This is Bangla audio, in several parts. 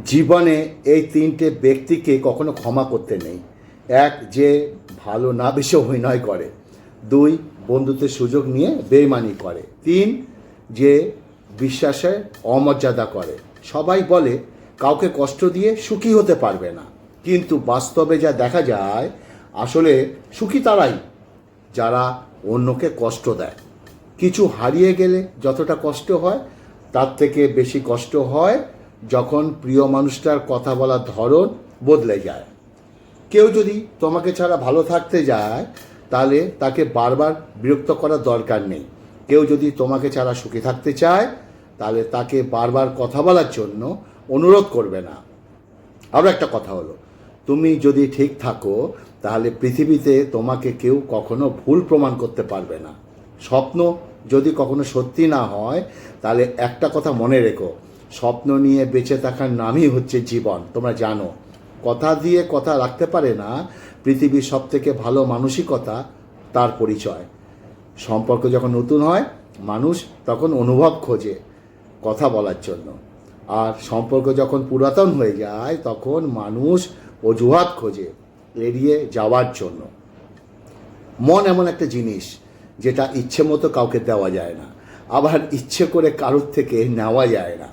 জীবনে এই তিনটে ব্যক্তিকে কখনো ক্ষমা করতে নেই। এক, যে ভালো না বেশি অভিনয় করে। দুই, বন্ধুত্বের সুযোগ নিয়ে বেইমানি করে। তিন, যে বিশ্বাসে অমর্যাদা করে। সবাই বলে কাউকে কষ্ট দিয়ে সুখী হতে পারবে না, কিন্তু বাস্তবে যা দেখা যায়, আসলে সুখী তারাই যারা অন্যকে কষ্ট দেয়। কিছু হারিয়ে গেলে যতটা কষ্ট হয়, তার থেকে বেশি কষ্ট হয় যখন প্রিয় মানুষটার কথা বলার ধরন বদলে যায়। কেউ যদি তোমাকে ছাড়া ভালো থাকতে যায়, তাহলে তাকে বারবার বিরক্ত করার দরকার নেই। কেউ যদি তোমাকে ছাড়া সুখী থাকতে চায়, তাহলে তাকে বারবার কথা বলার জন্য অনুরোধ করবে না। আরও একটা কথা হলো, তুমি যদি ঠিক থাকো, তাহলে পৃথিবীতে তোমাকে কেউ কখনো ভুল প্রমাণ করতে পারবে না। স্বপ্ন যদি কখনো সত্যি না হয়, তাহলে একটা কথা মনে রেখো, স্বপ্ন নিয়ে বেঁচে থাকার নামই হচ্ছে জীবন। তোমরা জানো, কথা দিয়ে কথা রাখতে পারে না পৃথিবীর সব থেকে ভালো মানসিকতা তার পরিচয়। সম্পর্ক যখন নতুন হয়, মানুষ তখন অনুভব খোঁজে কথা বলার জন্য, আর সম্পর্ক যখন পুরাতন হয়ে যায়, তখন মানুষ অজুহাত খোঁজে এড়িয়ে যাওয়ার জন্য। মন এমন একটা জিনিস যেটা ইচ্ছে মতো কাউকে দেওয়া যায় না, আবার ইচ্ছে করে কারোর থেকে নেওয়া যায় না।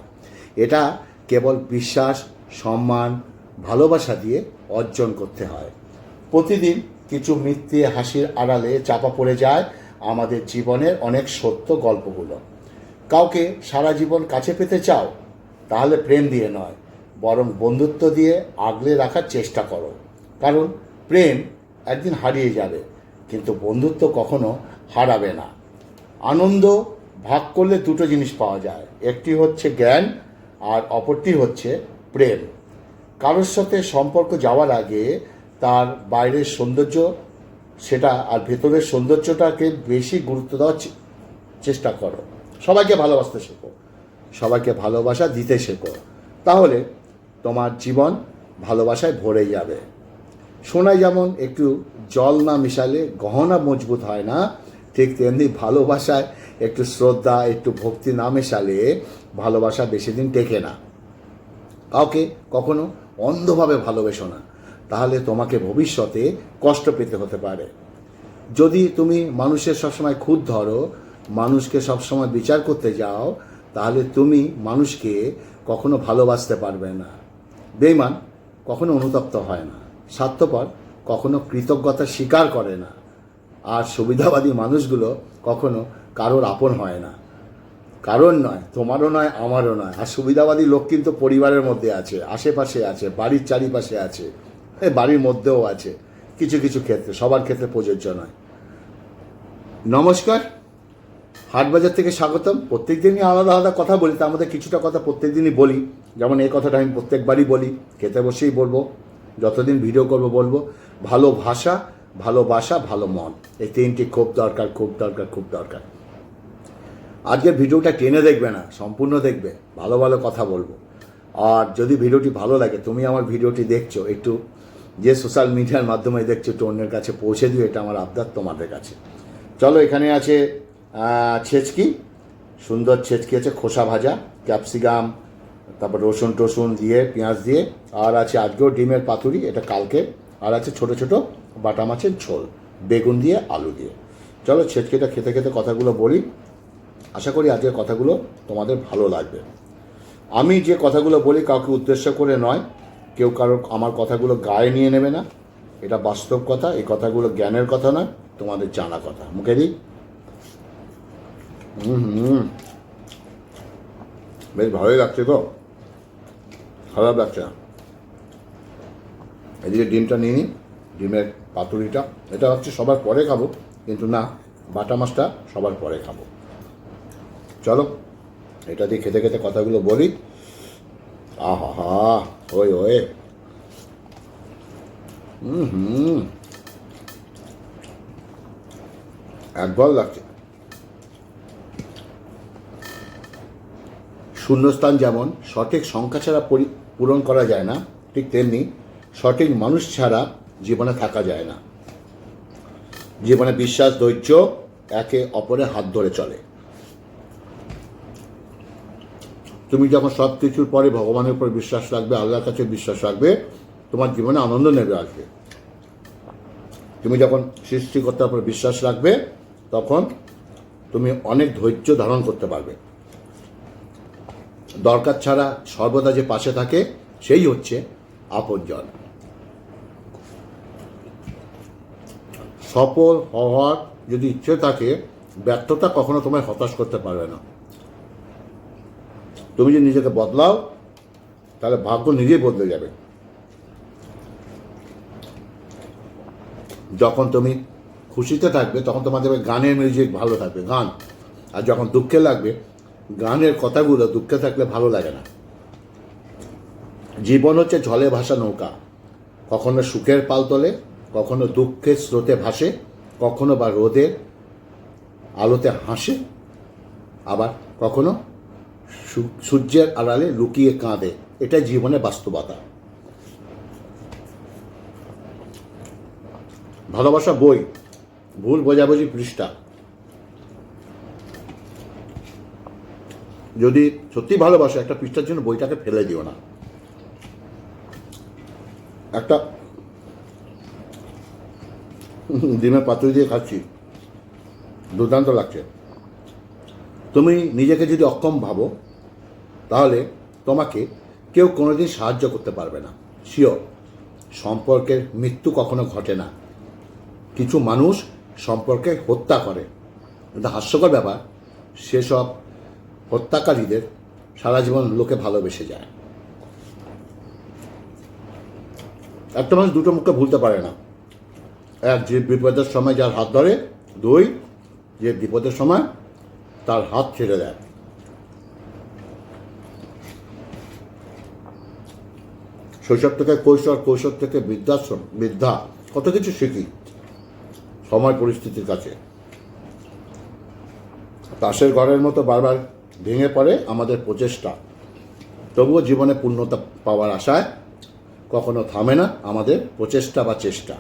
এটা কেবল বিশ্বাস, সম্মান, ভালোবাসা দিয়ে অর্জন করতে হয়। প্রতিদিন কিছু মিথ্যে হাসির আড়ালে চাপা পড়ে যায় আমাদের জীবনের অনেক সত্য গল্পগুলো। কাউকে সারা জীবন কাছে পেতে চাও, তাহলে প্রেম দিয়ে নয়, বরং বন্ধুত্ব দিয়ে আগলে রাখার চেষ্টা করো। কারণ প্রেম একদিন হারিয়ে যাবে, কিন্তু বন্ধুত্ব কখনো হারাবে না। আনন্দ ভাগ করলে দুটো জিনিস পাওয়া যায়, একটি হচ্ছে জ্ঞান, আর অপরটি হচ্ছে প্রেম। কারোর সাথে সম্পর্ক যাওয়ার আগে তার বাইরের সৌন্দর্য সেটা আর ভেতরের সৌন্দর্যটাকে বেশি গুরুত্ব দেওয়ার চেষ্টা করো। সবাইকে ভালোবাসতে শেখো, সবাইকে ভালোবাসা দিতে শেখো, তাহলে তোমার জীবন ভালোবাসায় ভরে যাবে। সোনায় যেমন একটু জল না মিশালে গহনা মজবুত হয় না, ঠিক তেমনি ভালোবাসায় একটু শ্রদ্ধা, একটু ভক্তি না মেশালে ভালোবাসা বেশি দিন টেকে না। কাউকে কখনো অন্ধভাবে ভালোবেসো না, তাহলে তোমাকে ভবিষ্যতে কষ্ট পেতে হতে পারে। যদি তুমি মানুষের সবসময় খুঁত ধরো, মানুষকে সবসময় বিচার করতে যাও, তাহলে তুমি মানুষকে কখনো ভালোবাসতে পারবে না। বেঈমান কখনো অনুতপ্ত হয় না, স্বার্থপর কখনো কৃতজ্ঞতা স্বীকার করে না, আর সুবিধাবাদী মানুষগুলো কখনো কারোর আপন হয় না। কারণ নয়, তোমারও নয়, আমারও নয়। আর সুবিধাবাদী লোক কিন্তু পরিবারের মধ্যে আছে, আশেপাশে আছে, বাড়ির চারিপাশে আছে, বাড়ির মধ্যেও আছে, কিছু কিছু ক্ষেত্রে, সবার ক্ষেত্রে প্রযোজ্য নয়। নমস্কার, হাটবাজার থেকে স্বাগতম। প্রত্যেক দিনই আলাদা আলাদা কথা বলি, তার মধ্যে কিছুটা কথা প্রত্যেক দিনই বলি। যেমন এই কথাটা আমি প্রত্যেকবারই বলি, খেতে বসেই বলবো, যতদিন ভিডিও করবো বলবো। ভালো ভাষা, ভালোবাসা, ভালো মন, এই তিনটি খুব দরকার, খুব দরকার, খুব দরকার। আজকের ভিডিওটা টেনে দেখবে না, সম্পূর্ণ দেখবে, ভালো ভালো কথা বলবো। আর যদি ভিডিওটি ভালো লাগে, তুমি আমার ভিডিওটি দেখছো, একটু যে সোশ্যাল মিডিয়ার মাধ্যমে দেখছো, একটু অন্যের কাছে পৌঁছে দিও, এটা আমার আবদার তোমাদের কাছে। চলো, এখানে আছে ছেচকি, সুন্দর ছেচকি আছে, খোসা ভাজা, ক্যাপসিকাম, তারপর রসুন টসুন দিয়ে, পেঁয়াজ দিয়ে, আর আছে আজকেও ডিমের পাতুরি, এটা কালকে, আর আছে ছোট ছোট বাটা মাছের ঝোল, বেগুন দিয়ে, আলু দিয়ে। চলো ছেচকিটা খেতে খেতে কথাগুলো বলি, আশা করি আজকের কথাগুলো তোমাদের ভালো লাগবে। আমি যে কথাগুলো বলি কাউকে উদ্দেশ্য করে নয়, কেউ কারো আমার কথাগুলো গায়ে নিয়ে নেবে না, এটা বাস্তব কথা। এই কথাগুলো জ্ঞানের কথা নয়, তোমাদের জানা কথা। মুখে দিই, বেশ ভালোই লাগছে তো, খারাপ লাগছে না। এদিকে ডিমটা নিয়ে নিই, ডিমের পাতুরিটা, এটা হচ্ছে সবার পরে খাবো, কিন্তু না, বাটা মাছটা সবার পরে খাবো। চলো, এটা দিয়ে খেতে খেতে কথাগুলো বলি। আহা হা, ওই ওয়ে, একবার লাগছে। শূন্যস্থান যেমন সঠিক সংখ্যা ছাড়া পূরণ করা যায় না, ঠিক তেমনি সঠিক মানুষ ছাড়া জীবনে থাকা যায় না। জীবনে বিশ্বাস, ধৈর্য, একে অপরের হাত ধরে চলে। তুমি যখন সব কিছুর পরে ভগবানের উপর বিশ্বাস রাখবে, আল্লাহর কাছে বিশ্বাস রাখবে, তোমার জীবনে আনন্দ নেবে আসবে। তুমি যখন সৃষ্টিকর্তার উপর বিশ্বাস রাখবে, তখন তুমি অনেক ধৈর্য ধারণ করতে পারবে। দরকার ছাড়া সর্বদা যে পাশে থাকে, সেই হচ্ছে আপনজন। সফল হওয়ার যদি ইচ্ছে থাকে, ব্যর্থতা কখনো তোমায় হতাশ করতে পারবে না। তুমি যদি নিজেকে বদলাও, তাহলে ভাগ্য নিজেই বদলে যাবে। যখন তুমি খুশিতে থাকবে, তখন তোমার দেখবে গানের মিউজিক ভালো থাকবে, গান। আর যখন দুঃখে লাগবে, গানের কথাগুলো দুঃখে থাকলে ভালো লাগে না। জীবন হচ্ছে জলে ভাসা নৌকা, কখনো সুখের পাল তোলে, কখনো দুঃখের স্রোতে ভাসে, কখনো বা রোদের আলোতে হাসে, আবার কখনো সূর্যের আড়ালে লুকিয়ে কাঁদে। এটাই জীবনের বাস্তবতা। ভালোবাসা বই, ভুল বোঝাবুঝি পৃষ্ঠা। যদি সত্যি ভালোবাসো, একটা পৃষ্ঠার জন্য বইটাকে ফেলে দিও না। একটা ডিমের পাতুরি দিয়ে খাচ্ছি, দুর্দান্ত লাগছে। তুমি নিজেকে যদি অক্ষম ভাবো, তাহলে তোমাকে কেউ কোনোদিন সাহায্য করতে পারবে না। শিওর, সম্পর্কের মৃত্যু কখনো ঘটে না। কিছু মানুষ সম্পর্কে হত্যা করে, কিন্তু হাস্যকর ব্যাপার, সেসব হত্যাকারীদের সারা জীবন লোকে ভালোবেসে যায়। একটা মানুষ দুটো মুখে ভুলতে পারে না। এক, যে বিপদের সময় যার হাত ধরে। দুই, যে বিপদের সময় তার হাত ছেড়ে দেয়। শৈশব থেকে কৈশোর, কৈশোর থেকে বৃদ্ধাশ্রম, বৃদ্ধা, কত কিছু শিখি সময় পরিস্থিতির কাছে। তাসের ঘরের মতো বারবার ভেঙে পড়ে আমাদের প্রচেষ্টা, তবুও জীবনে পূর্ণতা পাওয়ার আশায় কখনো থামে না আমাদের প্রচেষ্টা বা চেষ্টা।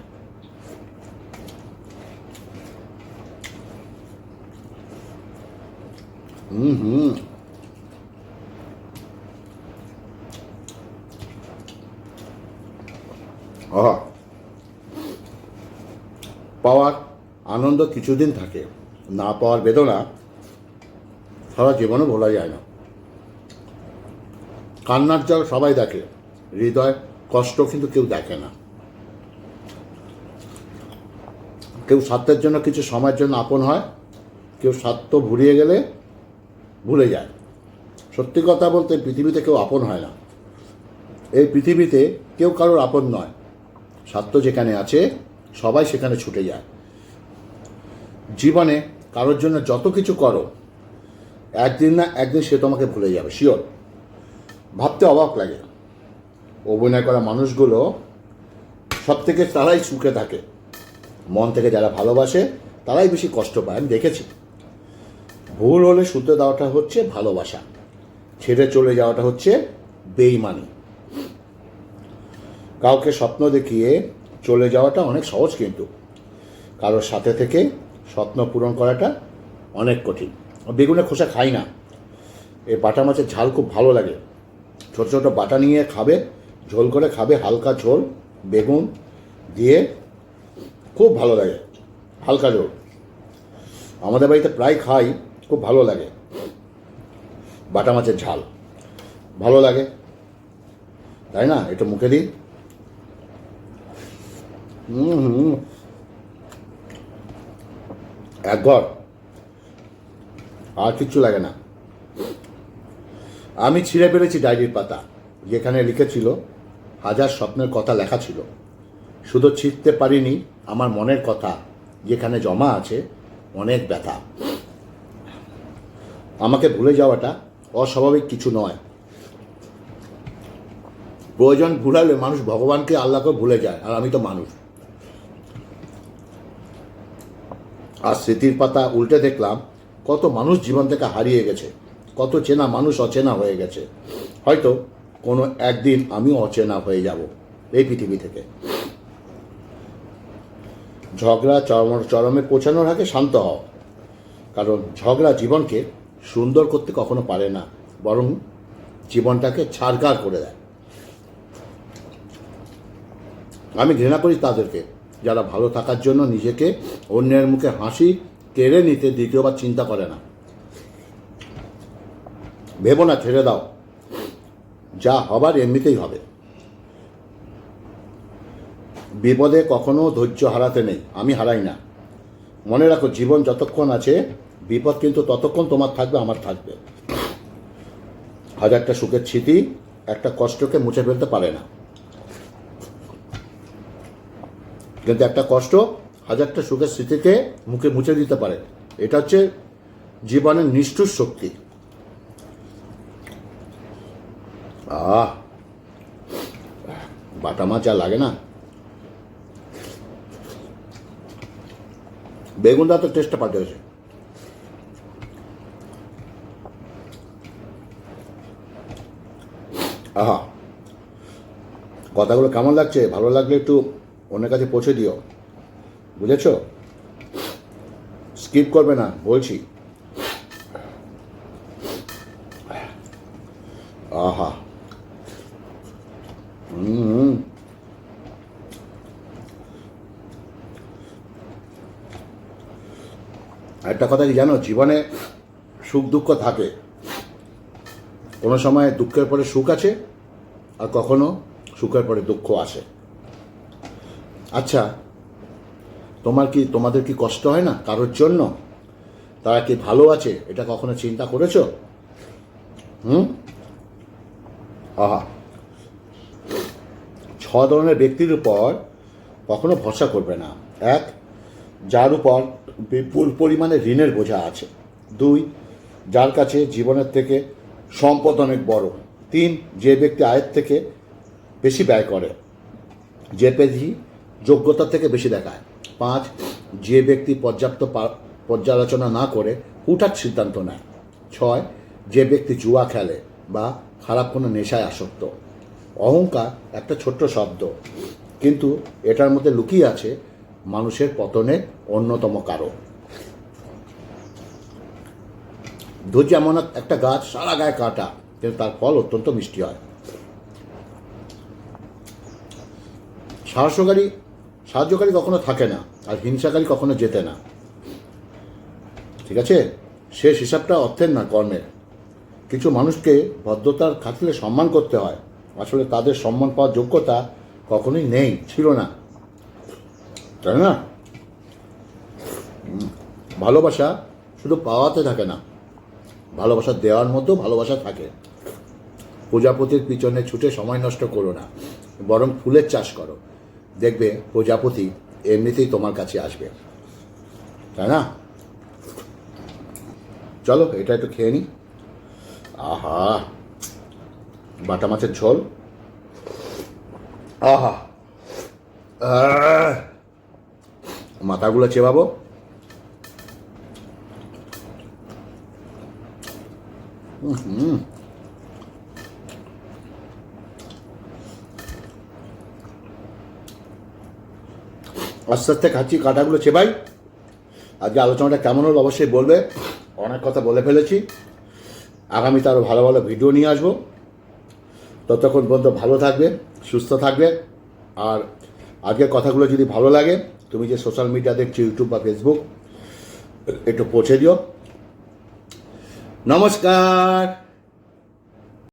পাওয়ার আনন্দ কিছুদিন থাকে, না পাওয়ার বেদনা সারা জীবনও ভোলা যায় না। কান্নার জল সবাই দেখে, হৃদয় কষ্ট কিন্তু কেউ দেখে না। কেউ স্বার্থের জন্য কিছু সময়ের জন্য আপন হয়, কেউ স্বার্থ ভুলিয়ে গেলে ভুলে যায়। সত্যি কথা বলতে, পৃথিবীতে কেউ আপন হয় না। এই পৃথিবীতে কেউ কারোর আপন নয়। স্বার্থ যেখানে আছে, সবাই সেখানে ছুটে যায়। জীবনে কারোর জন্য যত কিছু করো, একদিন না একদিন সে তোমাকে ভুলে যাবে, শিওর। ভাবতে অবাক লাগে, অভিনয় করা মানুষগুলো সব থেকে তারাই সুখে থাকে। মন থেকে যারা ভালোবাসে তারাই বেশি কষ্ট পায়, আমি দেখেছি। ভুল হলে শুতে দেওয়াটা হচ্ছে ভালোবাসা, ছেড়ে চলে যাওয়াটা হচ্ছে বেইমানি। কাউকে স্বপ্ন দেখিয়ে চলে যাওয়াটা অনেক সহজ, কিন্তু কারোর সাথে থেকে স্বপ্ন পূরণ করাটা অনেক কঠিন। বেগুনের খোসা খাই না, এই বাটা মাছের ঝাল খুব ভালো লাগে। ছোটো ছোটো বাটা নিয়ে খাবে, ঝোল করে খাবে, হালকা ঝোল বেগুন দিয়ে খুব ভালো লাগে, হালকা ঝোল। আমাদের বাড়িতে প্রায় খাই, খুব ভালো লাগে। বাটা মাছের ঝাল ভালো লাগে, তাই না? একটু মুখে দিই। এক ঘর, আর কিচ্ছু লাগে না। আমি ছিঁড়ে ফেলেছি ডায়েরির পাতা, যেখানে লিখেছিল হাজার স্বপ্নের কথা লেখা ছিল। শুধু ছিঁড়তে পারিনি আমার মনের কথা, যেখানে জমা আছে অনেক ব্যথা। আমাকে ভুলে যাওয়াটা অস্বাভাবিক কিছু নয়। প্রয়োজন ভুলালে মানুষ ভগবানকে, আল্লাহকে ভুলে যায়, আর আমি তো মানুষ। আর স্মৃতির পাতা উল্টে দেখলাম কত মানুষ জীবন থেকে হারিয়ে গেছে, কত চেনা মানুষ অচেনা হয়ে গেছে। হয়তো কোনো একদিন আমিও অচেনা হয়ে যাব এই পৃথিবী থেকে। ঝগড়া চরমে পৌঁছানোর আগে শান্ত হও, কারণ ঝগড়া জীবনকে সুন্দর করতে কখনো পারে না, বরং জীবনটাকে ছাড়খাড় করে দেয়। আমি ঘৃণা করি তাদেরকে যারা ভালো থাকার জন্য নিজেকে অন্যের মুখে হাসি কেড়ে নিতে দ্বিতীয়বার চিন্তা করে না। ভেবো না, ছেড়ে দাও, যা হবার এমনিতেই হবে। বিপদে কখনো ধৈর্য হারাতে নেই, আমি হারাই না। মনে রাখো, জীবন যতক্ষণ আছে বিপদ কিন্তু ততক্ষণ তোমার থাকবে, আমার থাকবে। হাজারটা সুখের স্মৃতি একটা কষ্টকে মুছে ফেলতে পারে না, কিন্তু একটা কষ্ট হাজারটা সুখের স্মৃতিকে মুছে দিতে পারে। এটা হচ্ছে জীবনের নিষ্ঠুর শক্তি। বাটা মাছ আর লাগে না। বেগুনটা তো টেস্টটা পাল্টেছে। আহা, কথাগুলো কেমন লাগছে? ভালো লাগলে একটু অন্যের কাছে পৌঁছে দিও, বুঝেছো? স্কিপ করবে না বলছি। আহা, একটা কথা কি জানো, জীবনে সুখ দুঃখ থাকে। কোনো সময় দুঃখের পরে সুখ আছে, আর কখনো সুখের পরে দুঃখ আসে। আচ্ছা, তোমাদের কি কষ্ট হয় না কারোর জন্য? তারা কি ভালো আছে, এটা কখনো চিন্তা করেছো? আহা, 6 ধরনের ব্যক্তির উপর কখনো ভরসা করবে না। 1, যার উপর বিপুল পরিমাণে ঋণের বোঝা আছে। 2, যার কাছে জীবনের থেকে সম্পদ অনেক বড়। 3, যে ব্যক্তি আয়ের থেকে বেশি ব্যয় করে, যে ব্যক্তি যোগ্যতার থেকে বেশি দেখায়। 5, যে ব্যক্তি পর্যাপ্ত পর্যালোচনা না করে হুটহাট সিদ্ধান্ত নেয়। 6, যে ব্যক্তি জুয়া খেলে বা খারাপ কোনো নেশায় আসক্ত। অহংকার একটা ছোট্ট শব্দ, কিন্তু এটার মধ্যে লুকিয়ে আছে মানুষের পতনের অন্যতম কারণ। ধৈর্য এমন একটা গাছ, সারা গায়ে কাটা, কিন্তু তার ফল অত্যন্ত মিষ্টি হয়। সাহায্যকারী কখনো থাকে না, আর হিংসাকারী কখনো জেতে না। ঠিক আছে? শেষ হিসাবটা অর্থের না, কর্মের। কিছু মানুষকে ভদ্রতার খাতিরে সম্মান করতে হয়, আসলে তাদের সম্মান পাওয়ার যোগ্যতা কখনোই নেই, ছিল না, তাই না? ভালোবাসা শুধু পাওয়াতে থাকে না, ভালোবাসা দেওয়ার মধ্যেও ভালোবাসা থাকে। প্রজাপতির পিছনে ছুটে সময় নষ্ট করো না, বরং ফুলের চাষ করো। দেখবে প্রজাপতি এমনিতেই তোমার কাছে আসবে, তাই না? চলো এটা একটু খেয়ে নি। আহা, বাটা মাছের ঝোল। আহা, মাথাগুলো চেবাবো। আস্তে আস্তে খাচ্ছি, কাঁটাগুলো চেবাই। আজকে আলোচনাটা কেমন হলো অবশ্যই বলবে। অনেক কথা বলে ফেলেছি, আগামীতে আরও ভালো ভালো ভিডিও নিয়ে আসবো। ততক্ষণ পর্যন্ত ভালো থাকবে, সুস্থ থাকবে। আর আজকের কথাগুলো যদি ভালো লাগে, তুমি যে সোশ্যাল মিডিয়া দেখছো, ইউটিউব বা ফেসবুক, একটু পৌঁছে দিও। নমস্কার।